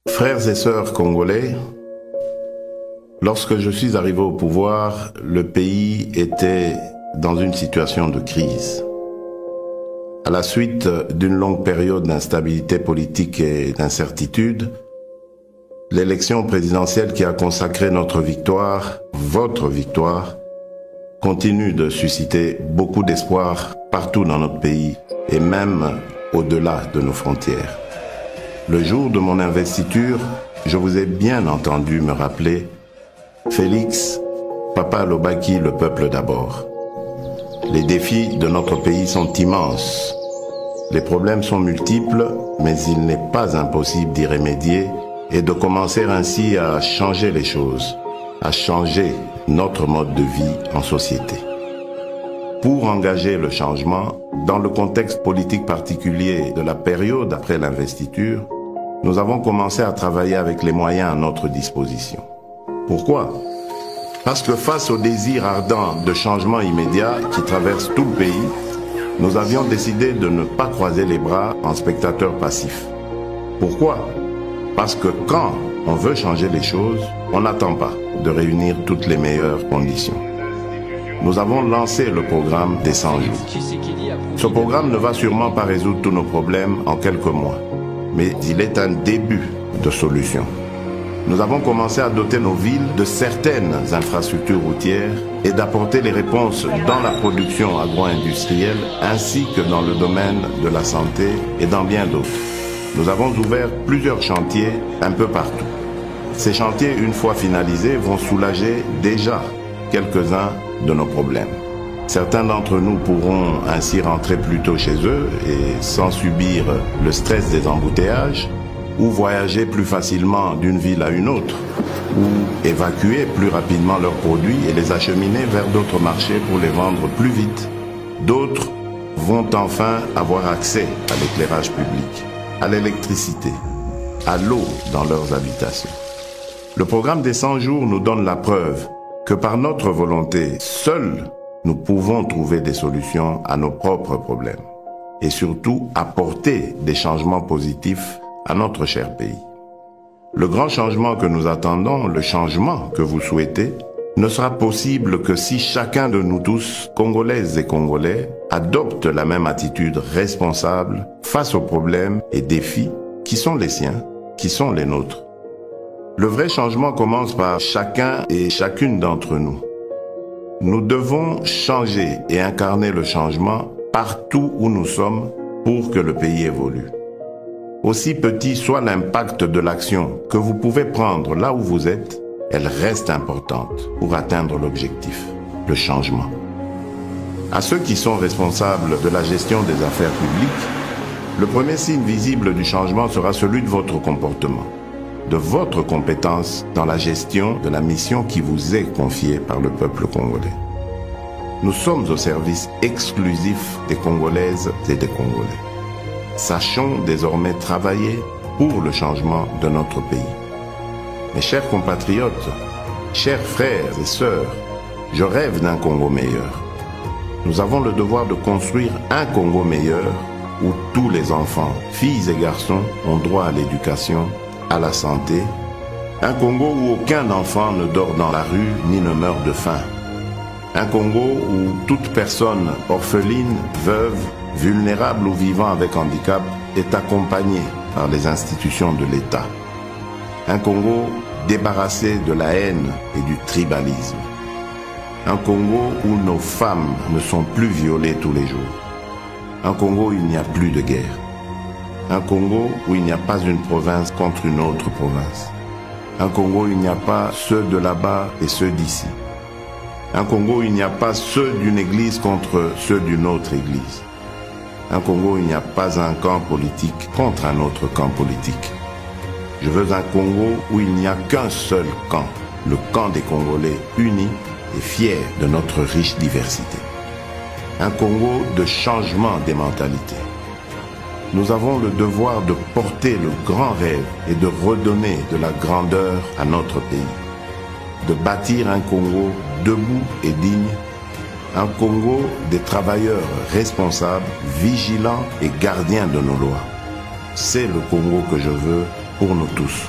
Frères et sœurs congolais, lorsque je suis arrivé au pouvoir, le pays était dans une situation de crise. À la suite d'une longue période d'instabilité politique et d'incertitude, l'élection présidentielle qui a consacré notre victoire, votre victoire, continue de susciter beaucoup d'espoir partout dans notre pays et même au-delà de nos frontières. Le jour de mon investiture, je vous ai bien entendu me rappeler « Félix, Papa Lobaki, le peuple d'abord ». Les défis de notre pays sont immenses. Les problèmes sont multiples, mais il n'est pas impossible d'y remédier et de commencer ainsi à changer les choses, à changer notre mode de vie en société. Pour engager le changement, dans le contexte politique particulier de la période après l'investiture, nous avons commencé à travailler avec les moyens à notre disposition. Pourquoi? Parce que face au désir ardent de changement immédiat qui traverse tout le pays, nous avions décidé de ne pas croiser les bras en spectateurs passifs. Pourquoi? Parce que quand on veut changer les choses, on n'attend pas de réunir toutes les meilleures conditions. Nous avons lancé le programme des 100 jours. Ce programme ne va sûrement pas résoudre tous nos problèmes en quelques mois, mais il est un début de solution. Nous avons commencé à doter nos villes de certaines infrastructures routières et d'apporter les réponses dans la production agro-industrielle ainsi que dans le domaine de la santé et dans bien d'autres. Nous avons ouvert plusieurs chantiers un peu partout. Ces chantiers, une fois finalisés, vont soulager déjà quelques-uns de nos problèmes. Certains d'entre nous pourront ainsi rentrer plus tôt chez eux et sans subir le stress des embouteillages, ou voyager plus facilement d'une ville à une autre, ou évacuer plus rapidement leurs produits et les acheminer vers d'autres marchés pour les vendre plus vite. D'autres vont enfin avoir accès à l'éclairage public, à l'électricité, à l'eau dans leurs habitations. Le programme des 100 jours nous donne la preuve que par notre volonté, seuls nous pouvons trouver des solutions à nos propres problèmes et surtout apporter des changements positifs à notre cher pays. Le grand changement que nous attendons, le changement que vous souhaitez, ne sera possible que si chacun de nous tous, Congolaises et Congolais, adopte la même attitude responsable face aux problèmes et défis qui sont les siens, qui sont les nôtres. Le vrai changement commence par chacun et chacune d'entre nous. Nous devons changer et incarner le changement partout où nous sommes pour que le pays évolue. Aussi petit soit l'impact de l'action que vous pouvez prendre là où vous êtes, elle reste importante pour atteindre l'objectif, le changement. À ceux qui sont responsables de la gestion des affaires publiques, le premier signe visible du changement sera celui de votre comportement, de votre compétence dans la gestion de la mission qui vous est confiée par le peuple congolais. Nous sommes au service exclusif des Congolaises et des Congolais. Sachons désormais travailler pour le changement de notre pays. Mes chers compatriotes, chers frères et sœurs, je rêve d'un Congo meilleur. Nous avons le devoir de construire un Congo meilleur où tous les enfants, filles et garçons, ont droit à l'éducation, à la santé. Un Congo où aucun enfant ne dort dans la rue ni ne meurt de faim. Un Congo où toute personne orpheline, veuve, vulnérable ou vivant avec handicap est accompagné par les institutions de l'État. Un Congo débarrassé de la haine et du tribalisme. Un Congo où nos femmes ne sont plus violées tous les jours. Un Congo où il n'y a plus de guerre. Un Congo où il n'y a pas une province contre une autre province. Un Congo où il n'y a pas ceux de là-bas et ceux d'ici. Un Congo où il n'y a pas ceux d'une église contre ceux d'une autre église. Un Congo où il n'y a pas un camp politique contre un autre camp politique. Je veux un Congo où il n'y a qu'un seul camp, le camp des Congolais unis et fiers de notre riche diversité. Un Congo de changement des mentalités. Nous avons le devoir de porter le grand rêve et de redonner de la grandeur à notre pays. De bâtir un Congo debout et digne, un Congo des travailleurs responsables, vigilants et gardiens de nos lois. C'est le Congo que je veux pour nous tous.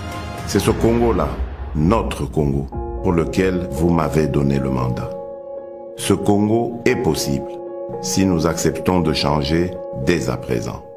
C'est ce Congo-là, notre Congo, pour lequel vous m'avez donné le mandat. Ce Congo est possible si nous acceptons de changer dès à présent.